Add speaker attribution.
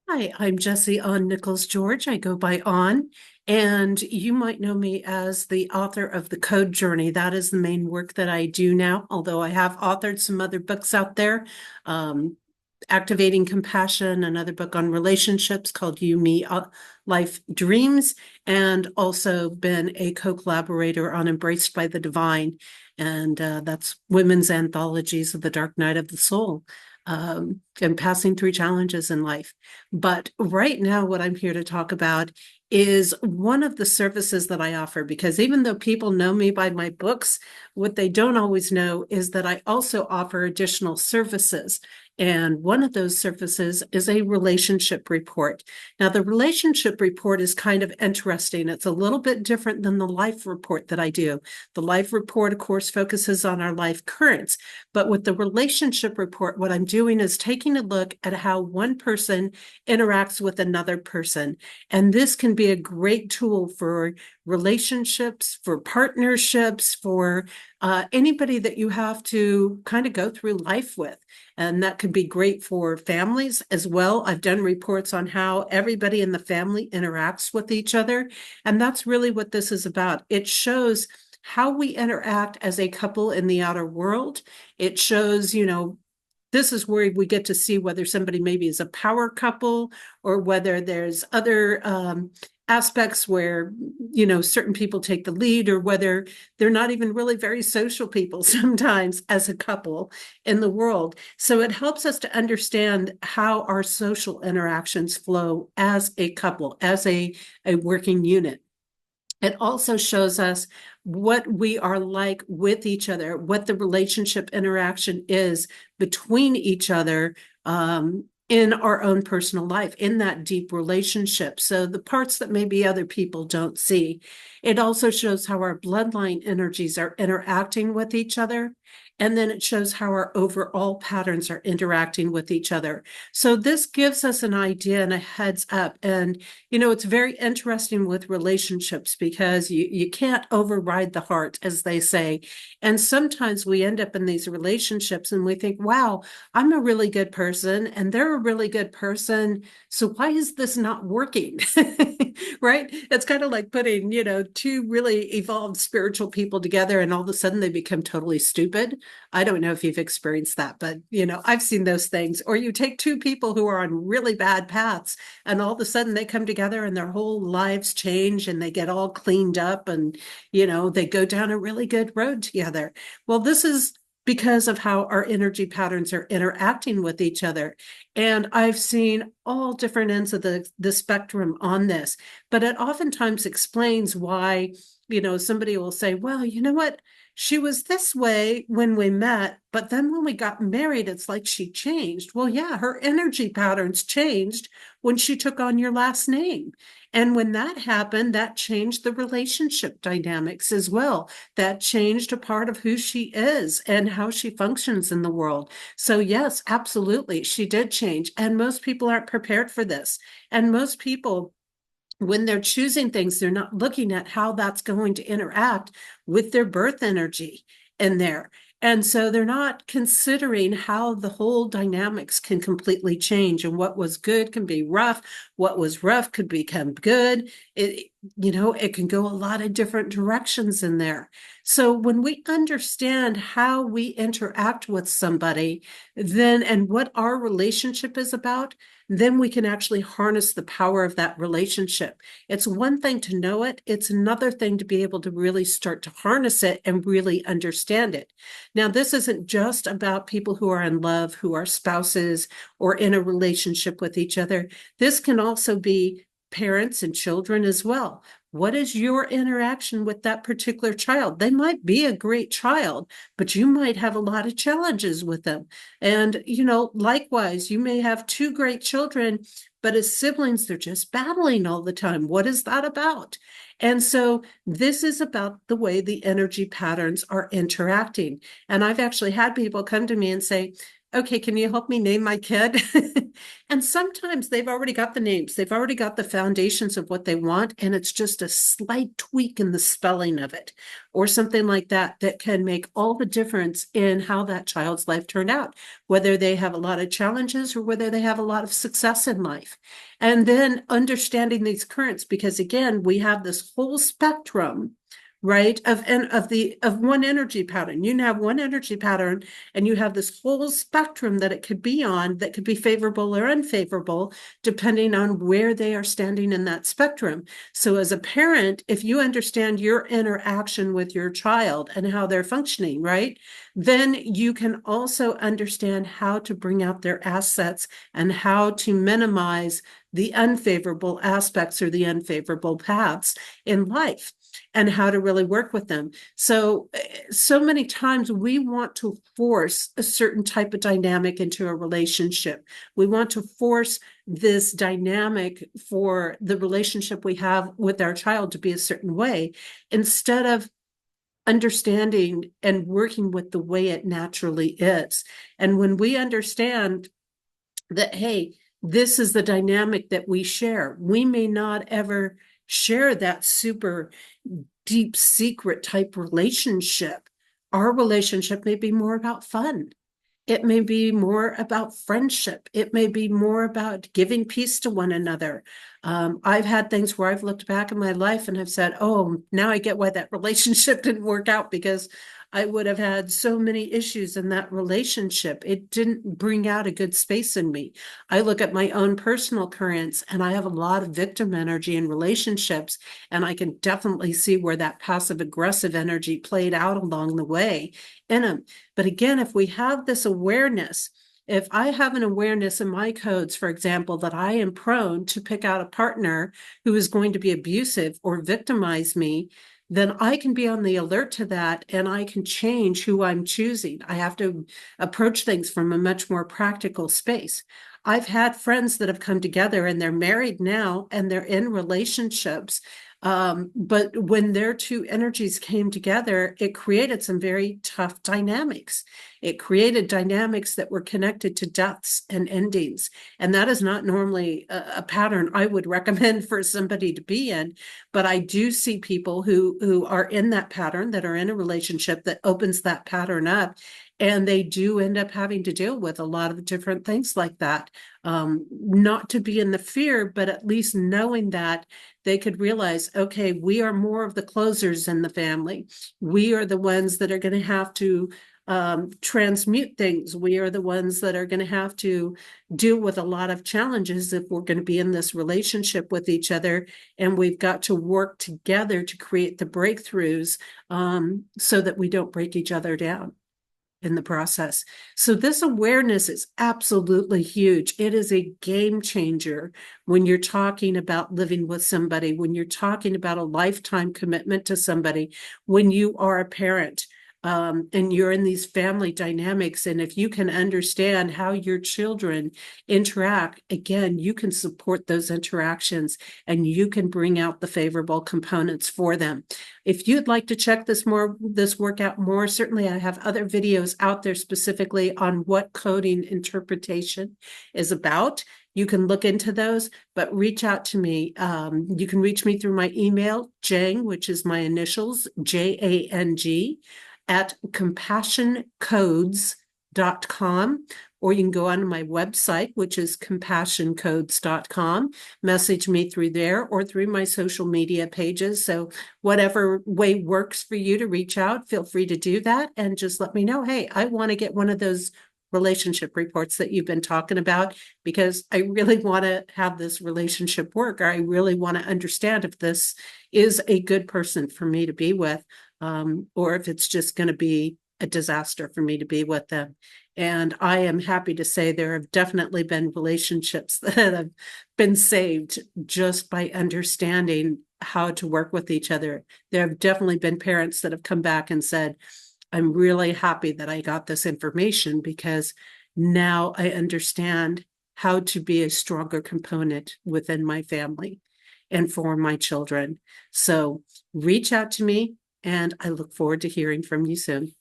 Speaker 1: Hi, I'm Jessie on Nichols George. I go by On, and you might know me as the author of The Code Journey. That is the main work that I do now, although I have authored some other books out there. Um, Activating Compassion, another book on relationships called You, Me, Life Dreams, and also been a co-collaborator on Embraced by the Divine. And that's women's anthologies of the Dark Night of the Soul, and passing through challenges in life. But right now, what I'm here to talk about is one of the services that I offer, because even though people know me by my books, what they don't always know is that I also offer additional services. And one of those services is a relationship report. Now, the relationship report is kind of interesting. It's a little bit different than the life report that I do. The life report, of course, focuses on our life currents. But with the relationship report, what I'm doing is taking a look at how one person interacts with another person. And this can be a great tool for relationships, for partnerships, for anybody that you have to kind of go through life with. And that could be great for families as well. I've done reports on how everybody in the family interacts with each other. And that's really what this is about. It shows how we interact as a couple in the outer world. It shows, this is where we get to see whether somebody maybe is a power couple or whether there's other aspects where, certain people take the lead, or whether they're not even really very social people sometimes as a couple in the world. So it helps us to understand how our social interactions flow as a couple, as a working unit. It also shows us what we are like with each other, what the relationship interaction is between each other, in our own personal life, in that deep relationship. So the parts that maybe other people don't see. It also shows how our bloodline energies are interacting with each other. And then it shows how our overall patterns are interacting with each other. So this gives us an idea and a heads up. And it's very interesting with relationships because you can't override the heart, as they say. And sometimes we end up in these relationships and we think, wow, I'm a really good person and they're a really good person. So why is this not working? Right? It's kind of like putting, two really evolved spiritual people together and all of a sudden they become totally stupid. I don't know if you've experienced that, but, I've seen those things. Or you take two people who are on really bad paths and all of a sudden they come together and their whole lives change and they get all cleaned up and, they go down a really good road together. Well, this is because of how our energy patterns are interacting with each other. And I've seen all different ends of the spectrum on this, but it oftentimes explains why, somebody will say, well, you know what? She was this way when we met, but then when we got married, it's like she changed. Well, yeah, her energy patterns changed when she took on your last name. And when that happened, that changed the relationship dynamics as well. That changed a part of who she is and how she functions in the world. So, yes, absolutely, she did change. And most people aren't prepared for this. And most people, when they're choosing things, they're not looking at how that's going to interact with their birth energy in there. And so they're not considering how the whole dynamics can completely change, and what was good can be rough, what was rough could become good. It can go a lot of different directions in there. So when we understand how we interact with somebody, then and what our relationship is about, then we can actually harness the power of that relationship. It's one thing to know it, it's another thing to be able to really start to harness it and really understand it. Now, this isn't just about people who are in love, who are spouses, or in a relationship with each other. This can also be parents and children as well. What is your interaction with that particular child? They might be a great child, but you might have a lot of challenges with them. And, likewise, you may have two great children, but as siblings, they're just battling all the time. What is that about? And so this is about the way the energy patterns are interacting. And I've actually had people come to me and say, okay, can you help me name my kid? And sometimes they've already got the names, they've already got the foundations of what they want, and it's just a slight tweak in the spelling of it or something like that that can make all the difference in how that child's life turned out, whether they have a lot of challenges or whether they have a lot of success in life. And then understanding these currents, because again, we have this whole spectrum, right, of one energy pattern. You have one energy pattern and you have this whole spectrum that it could be on, that could be favorable or unfavorable depending on where they are standing in that spectrum. So as a parent, if you understand your interaction with your child and how they're functioning, right, then you can also understand how to bring out their assets and how to minimize the unfavorable aspects or the unfavorable paths in life, and how to really work with them. So, so many times we want to force a certain type of dynamic into a relationship. We want to force this dynamic for the relationship we have with our child to be a certain way, instead of understanding and working with the way it naturally is. And when we understand that, hey, this is the dynamic that we share, we may not ever share that super deep secret type relationship. Our relationship may be more about fun. It may be more about friendship. It may be more about giving peace to one another. I've had things where I've looked back in my life and have said, oh, now I get why that relationship didn't work out, because I would have had so many issues in that relationship. It didn't bring out a good space in me. I look at my own personal currents and I have a lot of victim energy in relationships, and I can definitely see where that passive aggressive energy played out along the way in them. But again, if we have this awareness, if I have an awareness in my codes, for example, that I am prone to pick out a partner who is going to be abusive or victimize me, then I can be on the alert to that and I can change who I'm choosing. I have to approach things from a much more practical space. I've had friends that have come together and they're married now and they're in relationships. But when their two energies came together, it created some very tough dynamics. It created dynamics that were connected to deaths and endings. And that is not normally a pattern I would recommend for somebody to be in. But I do see people who are in that pattern, that are in a relationship that opens that pattern up. And they do end up having to deal with a lot of different things like that. Not to be in the fear, but at least knowing that they could realize, okay, we are more of the closers in the family. We are the ones that are going to have to transmute things. We are the ones that are going to have to deal with a lot of challenges if we're going to be in this relationship with each other. And we've got to work together to create the breakthroughs so that we don't break each other down in the process. So this awareness is absolutely huge. It is a game changer when you're talking about living with somebody, when you're talking about a lifetime commitment to somebody, when you are a parent. And you're in these family dynamics. And if you can understand how your children interact, again, you can support those interactions and you can bring out the favorable components for them. If you'd like to check this work out more, certainly I have other videos out there specifically on what coding interpretation is about. You can look into those, but reach out to me. You can reach me through my email, Jang, which is my initials, JANG, at compassioncodes.com, or you can go on my website, which is compassioncodes.com, message me through there or through my social media pages. So whatever way works for you to reach out, feel free to do that and just let me know, hey, I want to get one of those relationship reports that you've been talking about, because I really want to have this relationship work, or I really want to understand if this is a good person for me to be with, or if it's just going to be a disaster for me to be with them. And I am happy to say there have definitely been relationships that have been saved just by understanding how to work with each other. There have definitely been parents that have come back and said, I'm really happy that I got this information, because now I understand how to be a stronger component within my family and for my children. So reach out to me, and I look forward to hearing from you soon.